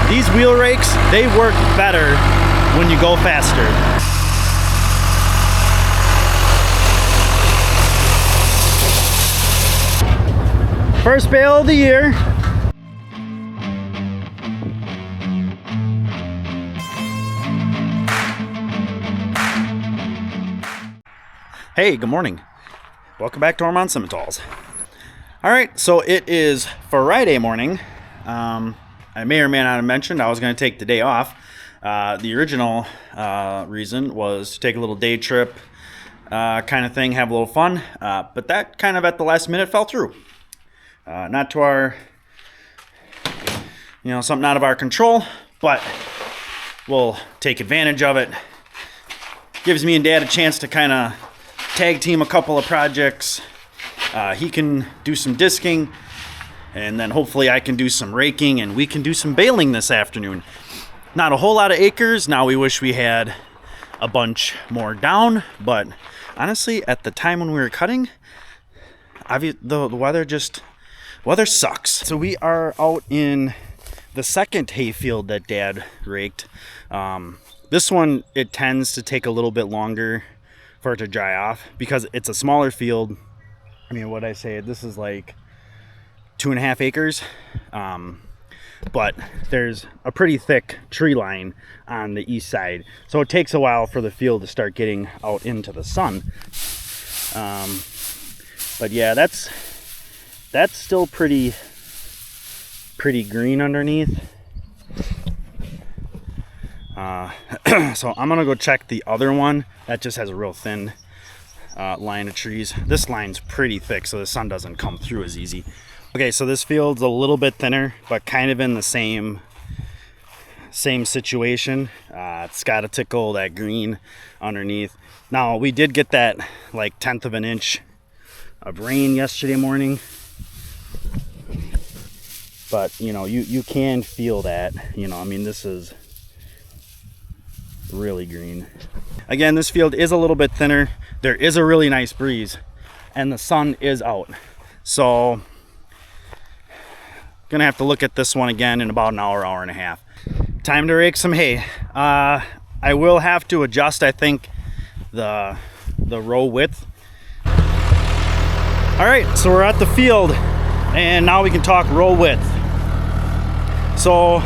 These wheel rakes, they work better when you go faster. First bale of the year. Hey, good morning. Welcome back to Ohrmundt Simmentals. All right, so it is Friday morning. I may or may not have mentioned I was going to take the day off. The original reason was to take a little day trip kind of thing, have a little fun. But that kind of at the last minute fell through. Not to our, something out of our control, but we'll take advantage of it. Gives me and Dad a chance to kind of tag team a couple of projects. He can do some disking, and then hopefully I can do some raking, and we can do some baling this afternoon. Not a whole lot of acres. Now we wish we had a bunch more down, but honestly, at the time when we were cutting, the weather sucks. So we are out in the second hayfield that Dad raked. This one, it tends to take a little bit longer for it to dry off because it's a smaller field. I mean, what I say, this is like 2.5 acres, but there's a pretty thick tree line on the east side, so it takes a while for the field to start getting out into the sun. But yeah, that's still pretty green underneath. So I'm gonna go check the other one that just has a real thin line of trees. This line's pretty thick, so the sun doesn't come through as easy. Okay, so this field's a little bit thinner, but kind of in the same situation. It's got a tickle that green underneath. Now we did get that like 1/10 of an inch of rain yesterday morning, but you can feel that. I mean, this is really green. Again, this field is a little bit thinner. There is a really nice breeze and the sun is out, so gonna have to look at this one again in about an hour and a half. Time to rake some hay. I will have to adjust, I think, the row width. All right, so we're at the field and now we can talk row width. So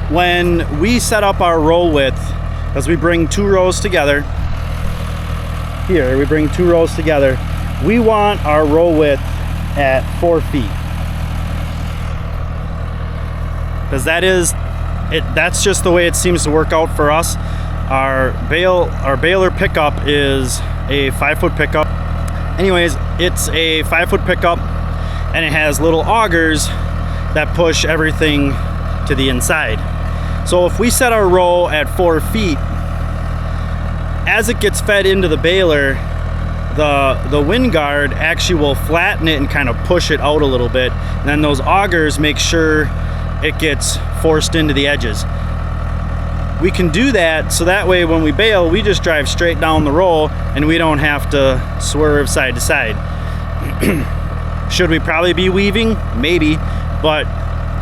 when we set up our row width, because we bring 2 rows together, here we bring 2 rows together, we want our row width at 4 feet. Because that's just the way it seems to work out for us. Our baler pickup is a 5-foot pickup. Anyways, it's a 5-foot pickup and it has little augers that push everything to the inside. So if we set our row at 4 feet, as it gets fed into the baler, the wind guard actually will flatten it and kind of push it out a little bit. And then those augers make sure it gets forced into the edges. We can do that so that way when we bale, we just drive straight down the row and we don't have to swerve side to side. Should we probably be weaving? Maybe, but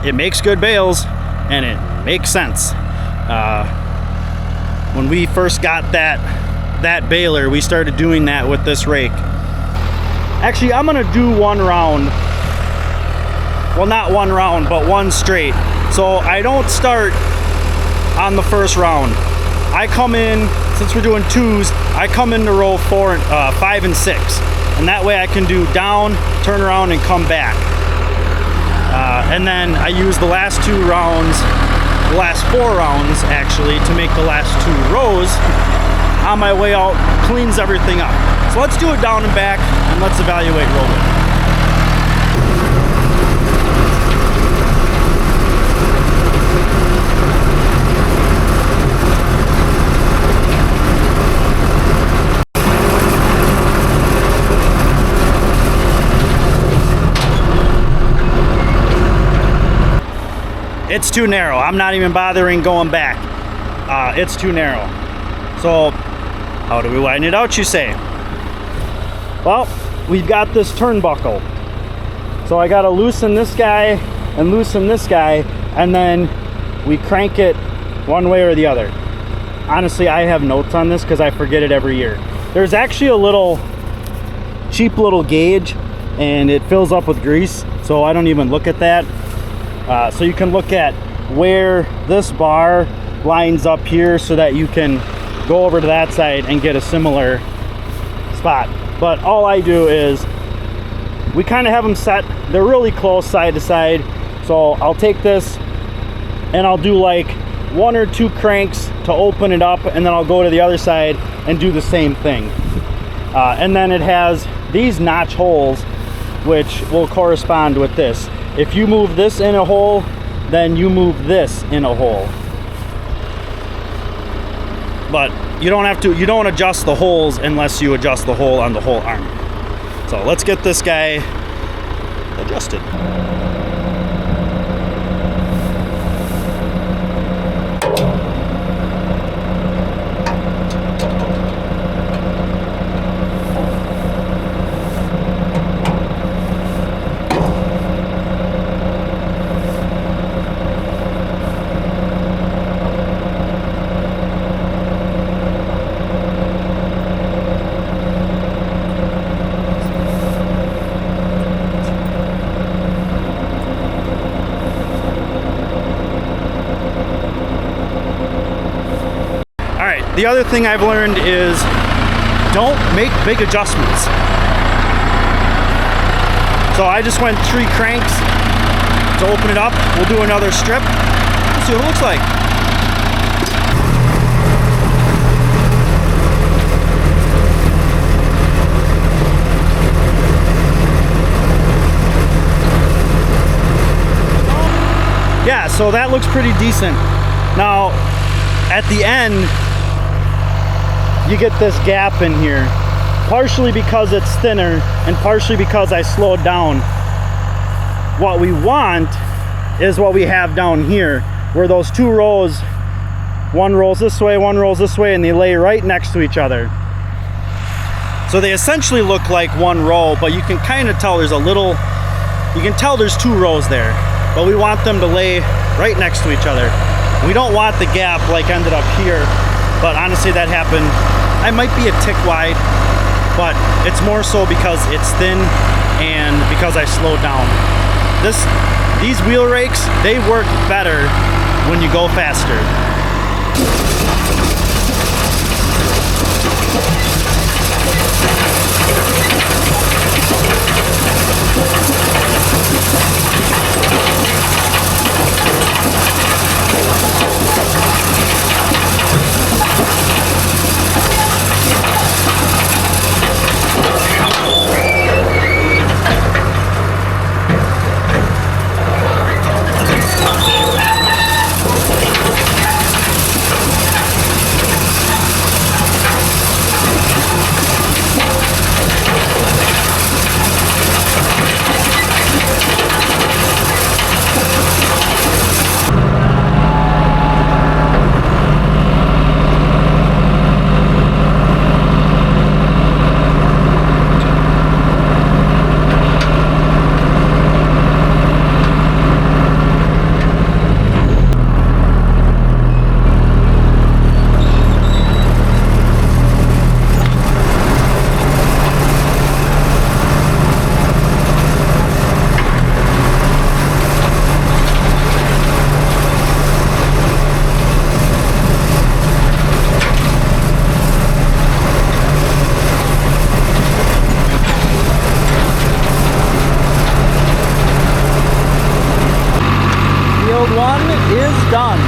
it makes good bales and it makes sense. When we first got that baler, we started doing that with this rake. Actually, I'm gonna do one round. Well, not one round, but one straight. So I don't start on the first round. I come in, since we're doing 2s, I come into row 5 and 6. And that way I can do down, turn around, and come back. And then I use the last 2 rounds, the last 4 rounds actually, to make the last 2 rows. On my way out, cleans everything up. So let's do it down and back, and let's evaluate row width. It's too narrow. I'm not even bothering going back. It's too narrow. So how do we widen it out, you say? Well, we've got this turnbuckle. So I gotta loosen this guy and loosen this guy, and then we crank it one way or the other. Honestly, I have notes on this because I forget it every year. There's actually a little cheap little gauge and it fills up with grease, so I don't even look at that. So you can look at where this bar lines up here so that you can go over to that side and get a similar spot. But all I do is we kind of have them set, they're really close side to side. So I'll take this and I'll do like 1 or 2 cranks to open it up, and then I'll go to the other side and do the same thing. And then it has these notch holes which will correspond with this. If you move this in a hole, then you move this in a hole. But you don't adjust the holes unless you adjust the hole on the whole arm. So let's get this guy adjusted. The other thing I've learned is don't make big adjustments. So I just went 3 cranks to open it up. We'll do another strip. Let's see what it looks like. Yeah, so that looks pretty decent. Now, at the end, you get this gap in here, partially because it's thinner and partially because I slowed down. What we want is what we have down here, where those 2 rows, one rolls this way, one rolls this way, and they lay right next to each other. So they essentially look like 1 row, but you can kind of tell there's there's 2 rows there, but we want them to lay right next to each other. We don't want the gap like ended up here, but honestly that happened. I might be a tick wide, but it's more so because it's thin and because I slowed down. These wheel rakes, they work better when you go faster. Done.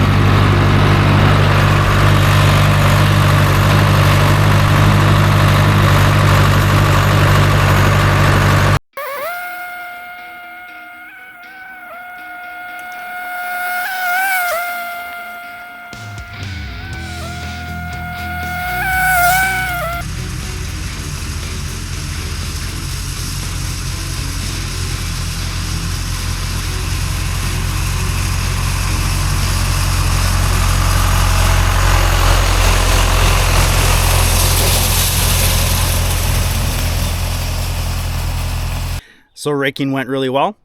So raking went really well.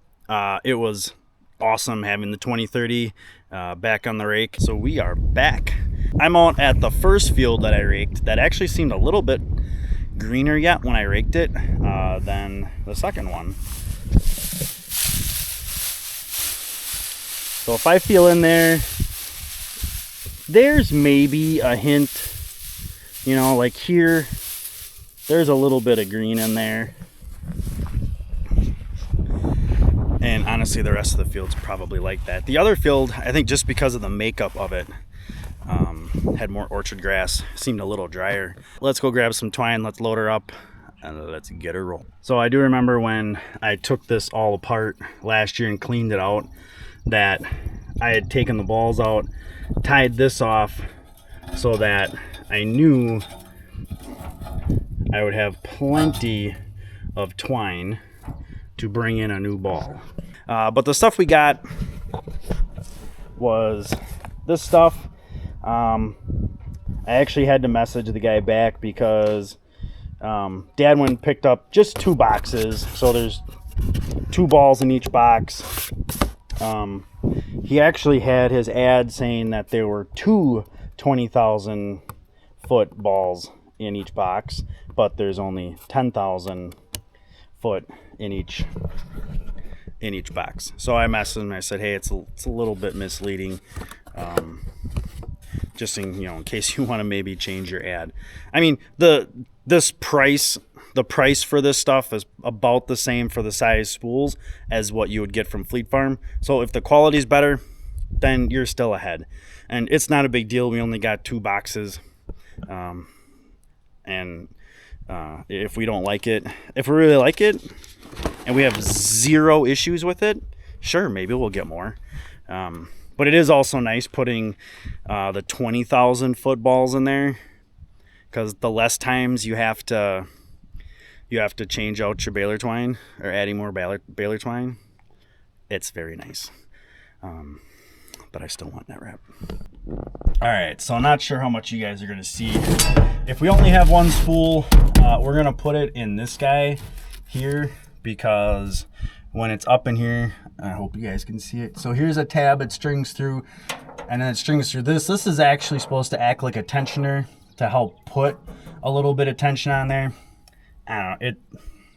It was awesome having the 2030 back on the rake. So we are back. I'm out at the first field that I raked that actually seemed a little bit greener yet when I raked it than the second one. So if I feel in there, there's maybe a hint, you know, like here, there's a little bit of green in there. And honestly, the rest of the field's probably like that. The other field, I think just because of the makeup of it, had more orchard grass, seemed a little drier. Let's go grab some twine, let's load her up, and let's get her rolling. So I do remember when I took this all apart last year and cleaned it out, that I had taken the balls out, tied this off so that I knew I would have plenty of twine to bring in a new ball. But the stuff we got was this stuff. I actually had to message the guy back because Dad went and picked up just 2 boxes, so there's 2 balls in each box. He actually had his ad saying that there were 2 20,000 foot balls in each box, but there's only 10,000 foot in each box. So I messaged him and I said, hey, it's a little bit misleading, just in, you know, in case you want to maybe change your ad. I mean, the price for this stuff is about the same for the size spools as what you would get from Fleet Farm. So if the quality's better, then you're still ahead. And it's not a big deal. We only got 2 boxes. If we don't like it, if we really like it and we have 0 issues with it, sure, maybe we'll get more. But it is also nice putting the 20,000 foot balls in there, because the less times you have to change out your baler twine or adding more baler twine, it's very nice. But I still want net wrap. All right, so I'm not sure how much you guys are gonna see. If we only have 1 spool, we're gonna put it in this guy here, because when it's up in here, I hope you guys can see it. So here's a tab it strings through, and then it strings through this. This is actually supposed to act like a tensioner to help put a little bit of tension on there. I don't know,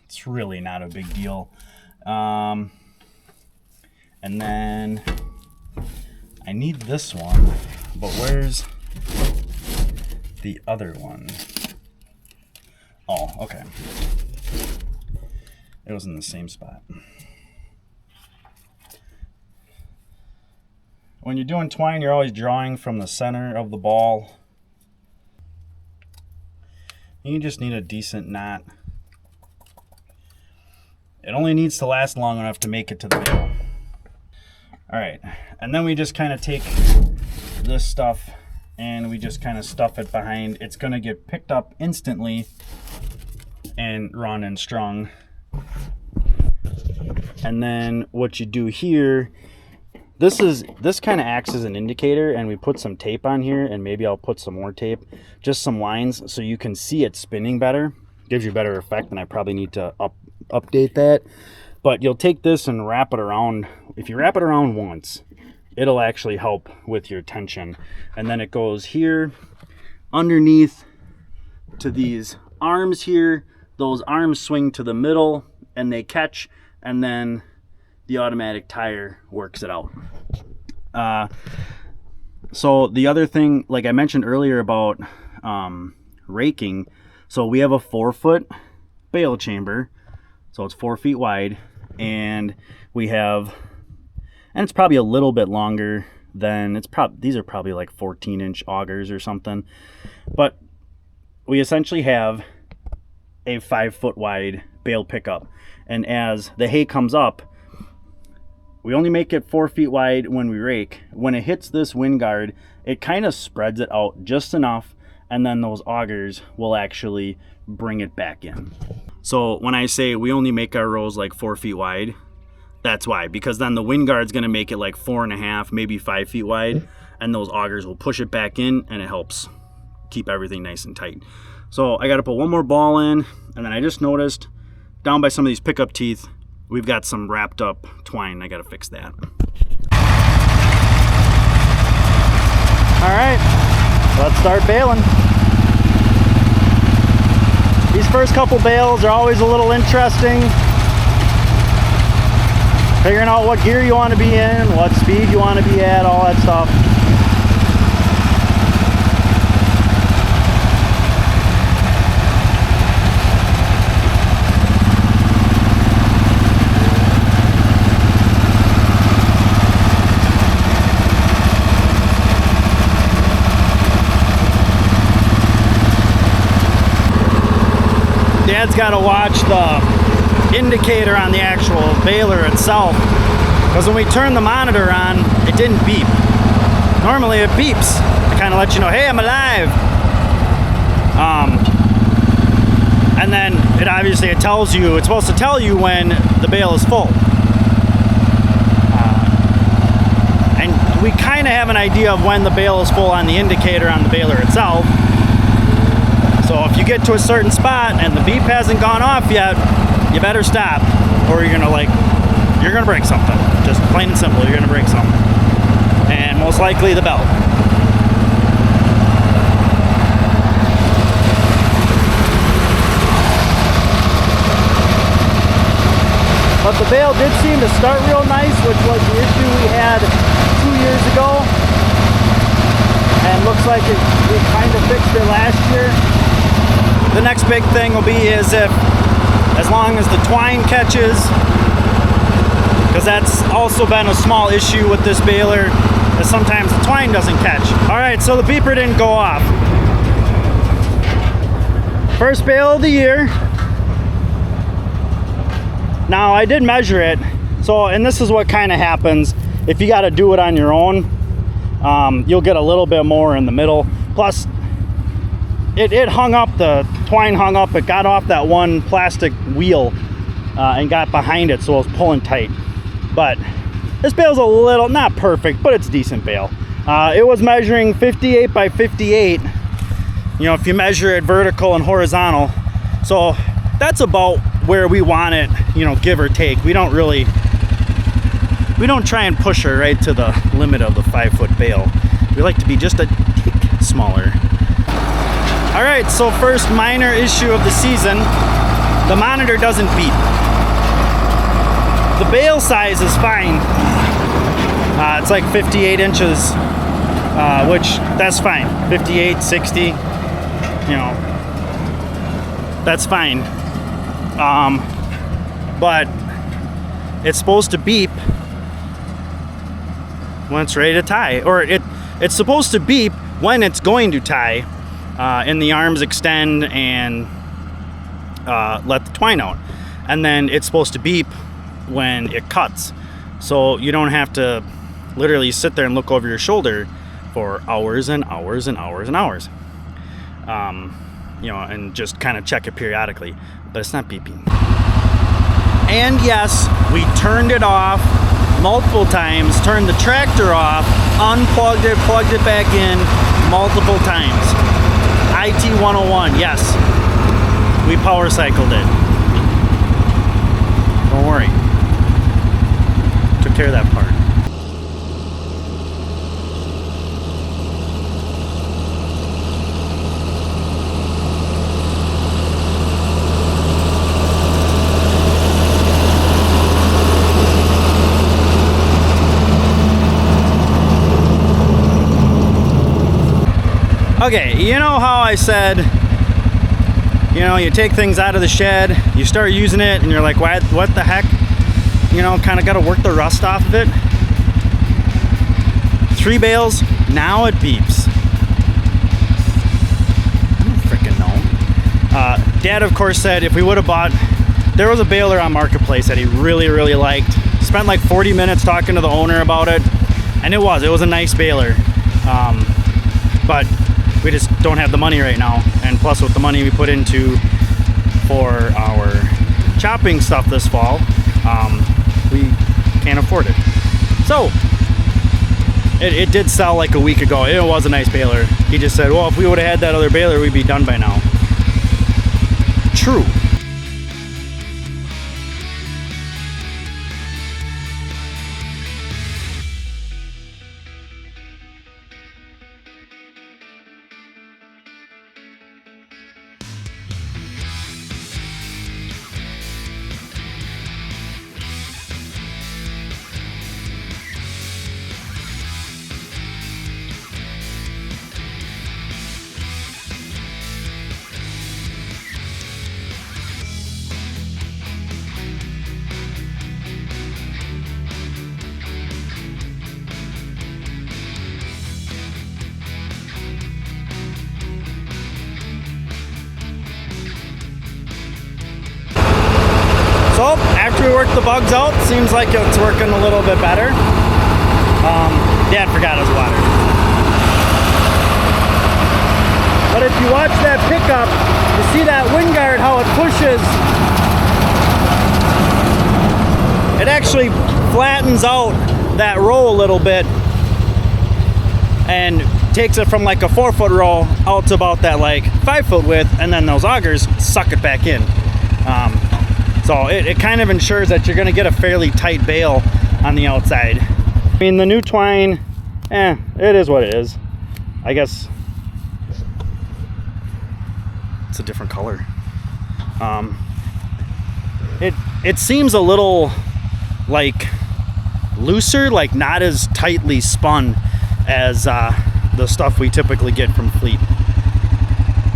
it's really not a big deal. And then I need this one, but where's the other one? Oh, okay. It was in the same spot. When you're doing twine, you're always drawing from the center of the ball. You just need a decent knot. It only needs to last long enough to make it to the bale. All right, and then we just kind of take this stuff and we just kind of stuff it behind. It's gonna get picked up instantly and run and strung. And then what you do here, this kind of acts as an indicator, and we put some tape on here, and maybe I'll put some more tape, just some lines so you can see it spinning better. Gives you better effect, and I probably need to update that. But you'll take this and wrap it around. If you wrap it around once, it'll actually help with your tension. And then it goes here underneath to these arms here. Those arms swing to the middle and they catch, and then the automatic tire works it out. So the other thing, like I mentioned earlier about raking, so we have a 4-foot bale chamber, so it's 4 feet wide, and we have, and it's probably a little bit longer than, these are probably like 14-inch augers or something, but we essentially have a 5-foot wide bale pickup, and as the hay comes up, we only make it 4 feet wide when we rake. When it hits this wind guard, it kind of spreads it out just enough, and then those augers will actually bring it back in. So when I say we only make our rows like 4 feet wide, that's why, because then the wind guard's gonna make it like 4.5, maybe 5 feet wide, and those augers will push it back in, and it helps keep everything nice and tight. So I gotta put one more ball in, and then I just noticed down by some of these pickup teeth, we've got some wrapped up twine. I gotta fix that. start baling. These first couple bales are always a little interesting. Figuring out what gear you want to be in, what speed you want to be at, all that stuff. Dad's got to watch the indicator on the actual baler itself, because when we turned the monitor on, it didn't beep. Normally it beeps to kind of let you know, hey, I'm alive. And then it tells you, it's supposed to tell you when the bale is full. And we kind of have an idea of when the bale is full on the indicator on the baler itself. So if you get to a certain spot and the beep hasn't gone off yet, you better stop, or you're gonna break something. Just plain and simple, you're gonna break something. And most likely the belt. But the bale did seem to start real nice, which was the issue we had 2 years ago. And looks like we kind of fixed it last year. The next big thing will be as long as the twine catches, because that's also been a small issue with this baler, that sometimes the twine doesn't catch. All right, so the beeper didn't go off. First bale of the year. Now I did measure it, and this is what kind of happens if you got to do it on your own. You'll get a little bit more in the middle. Plus, it hung up, the twine hung up, it got off that one plastic wheel and got behind it, so it was pulling tight. But this bale's a little, not perfect, but it's decent bale. It was measuring 58 by 58, if you measure it vertical and horizontal. So that's about where we want it, give or take. We don't try and push her right to the limit of the 5-foot bale. We like to be just a tick smaller. All right, so first minor issue of the season, the monitor doesn't beep. The bale size is fine. It's like 58 inches, which that's fine. 58, 60, that's fine. But it's supposed to beep when it's ready to tie, or it's supposed to beep when it's going to tie, and the arms extend and let the twine out, and then it's supposed to beep when it cuts, so you don't have to literally sit there and look over your shoulder for hours and hours and hours and hours, and just kind of check it periodically. But it's not beeping. And yes, we turned it off multiple times, turned the tractor off, unplugged it, plugged it back in multiple times. IT 101, yes, we power cycled it. Don't worry, took care of that part. Okay, you know how I said, you take things out of the shed, you start using it, and you're like, what the heck? Kind of got to work the rust off of it. 3 bales, now it beeps. I don't freaking know. Dad, of course, said if we would have bought, there was a baler on Marketplace that he really, really liked. Spent like 40 minutes talking to the owner about it, and it was a nice baler. But we just don't have the money right now, and plus with the money we put into for our chopping stuff this fall, we can't afford it. So it did sell like a week ago. It was a nice baler. He just said, well, if we would have had that other baler, we'd be done by now. True. work the bugs out. Seems like it's working a little bit better. Dad forgot his water. But if you watch that pickup, you see that wind guard, how it pushes. It actually flattens out that row a little bit and takes it from like a 4-foot row out to about that like 5-foot width, and then those augers suck it back in. So it kind of ensures that you're going to get a fairly tight bale on the outside. I mean, the new twine, it is what it is. I guess it's a different color. It seems a little like looser, like not as tightly spun as the stuff we typically get from Fleet.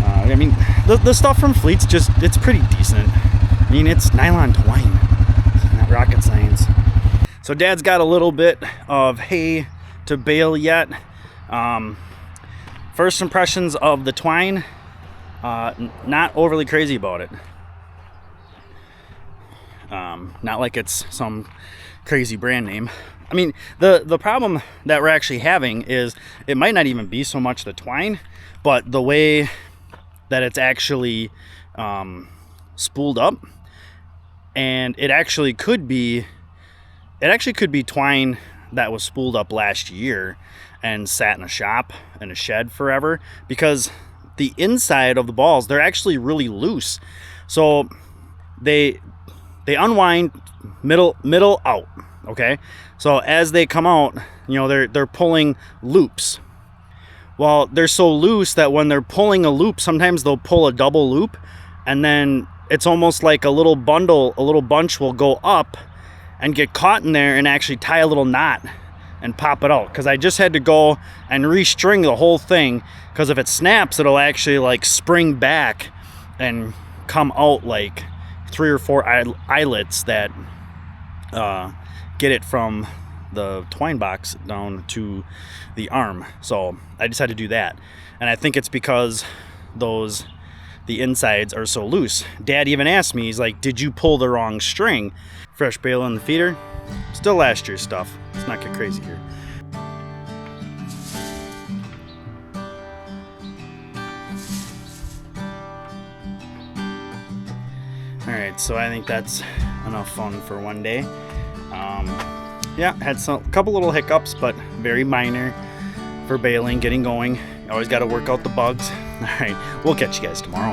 I mean, the stuff from Fleet's just, it's pretty decent. I mean, it's nylon twine. It's not rocket science. So Dad's got a little bit of hay to bale yet. First impressions of the twine, not overly crazy about it. Not like it's some crazy brand name. I mean, the problem that we're actually having is it might not even be so much the twine, but the way that it's actually spooled up. And it actually could be twine that was spooled up last year and sat in a shop, in a shed forever, because the inside of the balls, they're actually really loose. So they unwind middle out. Okay, so as they come out, you know, they're pulling loops. Well, they're so loose that when they're pulling a loop, sometimes they'll pull a double loop, and then it's almost like a little bunch will go up and get caught in there and actually tie a little knot and pop it out. Because I just had to go and restring the whole thing, because if it snaps, it'll actually like spring back and come out like 3 or 4 eyelets that get it from the twine box down to the arm. So I just had to do that, and I think it's because the insides are so loose. Dad even asked me, he's like, did you pull the wrong string? Fresh bale in the feeder, still last year's stuff. Let's not get crazy here. All right, so I think that's enough fun for one day. Yeah, had a couple little hiccups, but very minor for baling, getting going. You always got to work out the bugs. All right, we'll catch you guys tomorrow.